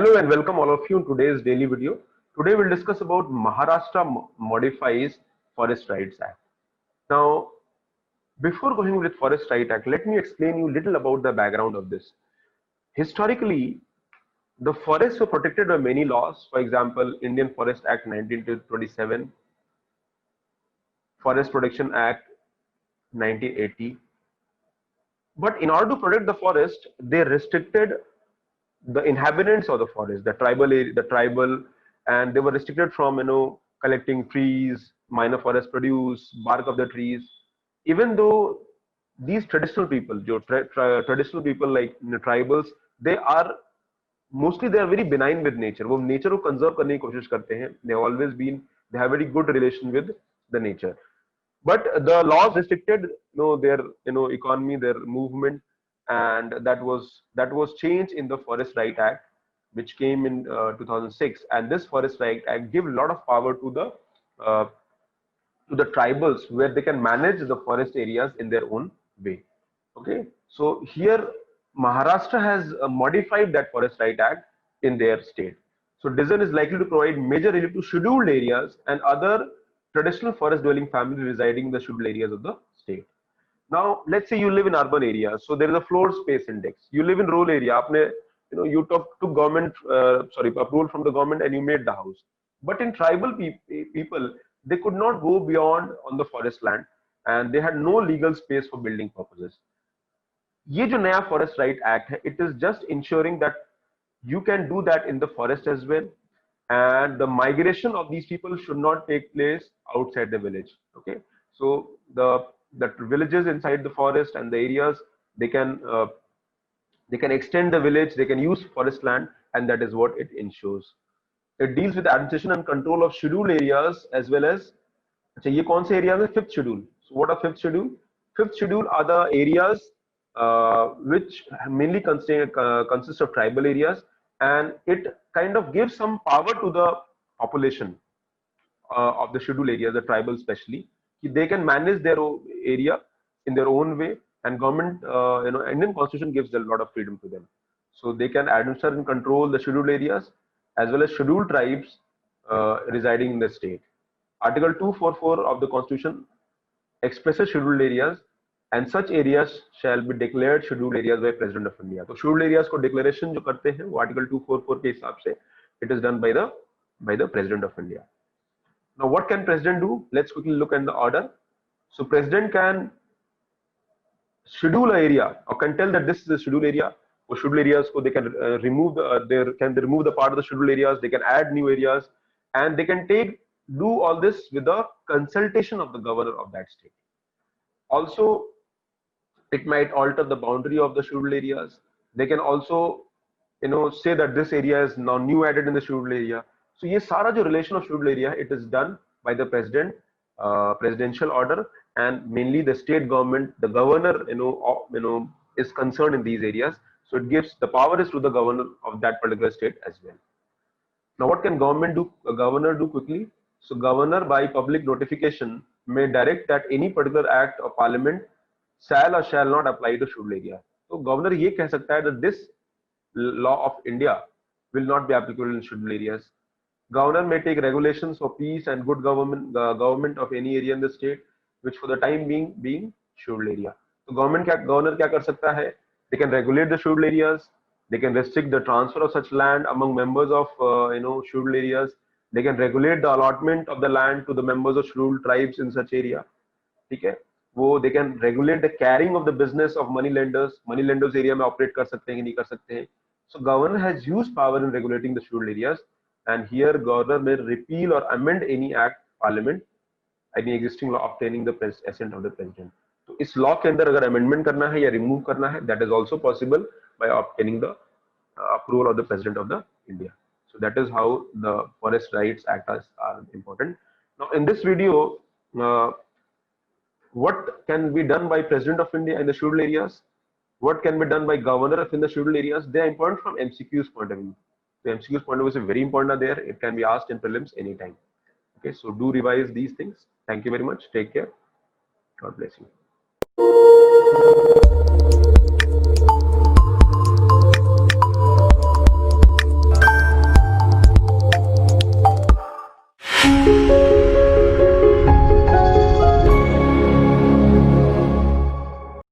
Hello and welcome all of you in today's daily video. Today we'll discuss about Maharashtra Modifies Forest Rights Act. Now, before going with Forest Rights Act, let me explain you a little about the background of this. Historically, the forests were protected by many laws. For example, Indian Forest Act 1927, Forest Protection Act 1980. But in order to protect the forest, they restricted the inhabitants of the forest, the tribal, and they were restricted from collecting trees, minor forest produce, bark of the trees. Even though these traditional people, traditional people like tribals, they are mostly they are very benign with nature. वो nature को conserve करने की कोशिश करते हैं. They have very good relation with the nature. But the laws restricted their economy, their movement, and that was changed in the Forest Right Act, which came in 2006. And this Forest Right Act give a lot of power to the tribals, where they can manage the forest areas in their own way. Okay, so here Maharashtra has modified that Forest Right Act in their state. So decision is likely to provide major relief to scheduled areas and other traditional forest dwelling families residing in the scheduled areas of the state. Now, let's say you live in urban areas, so there is a floor space index. You live in rural area, you took government, approval from the government and you made the house. But in tribal people, they could not go beyond on the forest land, and they had no legal space for building purposes. ये जो नया Forest Right Act है, it is just ensuring that you can do that in the forest as well, and the migration of these people should not take place outside the village. Okay, so the villages inside the forest and the areas, they can extend the village, they can use forest land, and that is what it ensures. It deals with administration and control of scheduled areas as well as. अच्छा, ये कौन से areas है? Fifth schedule. So what are fifth schedule? Fifth schedule are the areas which mainly consist of tribal areas, and it kind of gives some power to the population of the scheduled areas, the tribal especially. They can manage their area in their own way, and government, Indian Constitution gives a lot of freedom to them. So they can administer and control the scheduled areas as well as scheduled tribes residing in the state. Article 244 of the Constitution expresses scheduled areas, and such areas shall be declared scheduled areas by President of India. So scheduled areas को declaration जो करते हैं वो Article 244 के हिसाब से it is done by the President of India. Now what can President do? Let's quickly look at the order. So President can schedule an area or can tell that this is a scheduled area. For scheduled areas, they can remove the part of the scheduled areas. They can add new areas, and they can do all this with the consultation of the governor of that state. Also, it might alter the boundary of the scheduled areas. They can also, say that this area is now new added in the scheduled area. So, ये सारा जो relation of scheduled area, it is done by the president, presidential order, and mainly the state government, the governor, is concerned in these areas. So it gives the power is to the governor of that particular state as well. Now, what can government do? A governor do quickly. So governor by public notification may direct that any particular act of parliament shall or shall not apply to scheduled area. So governor ये कह सकता है that this law of India will not be applicable in scheduled areas. Governor may take regulations for peace and good government of any area in the state, which for the time being scheduled area. So governor क्या कर सकता है? They can regulate the scheduled areas. They can restrict the transfer of such land among members of scheduled areas. They can regulate the allotment of the land to the members of scheduled tribes in such area. Okay? They can regulate the carrying of the business of money lenders. Money lenders area में operate कर सकते हैं कि नहीं कर सकते हैं. So governor has used power in regulating the scheduled areas, and here governor may repeal or amend any act parliament, any existing law obtaining the assent of the president. तो इस लॉ के अंदर अगर अमेंडमेंट करना है या remove करना है, that is also possible by obtaining the approval of the president of the India. So that is how the Forest Rights Act are important. Now in this video, what can be done by President of India in the scheduled areas? What can be done by governor in the scheduled areas? They are important from MCQ's point of view. The MCQ's point of view is very important there. It can be asked in prelims anytime. Okay, so do revise these things. Thank you very much. Take care. God bless you.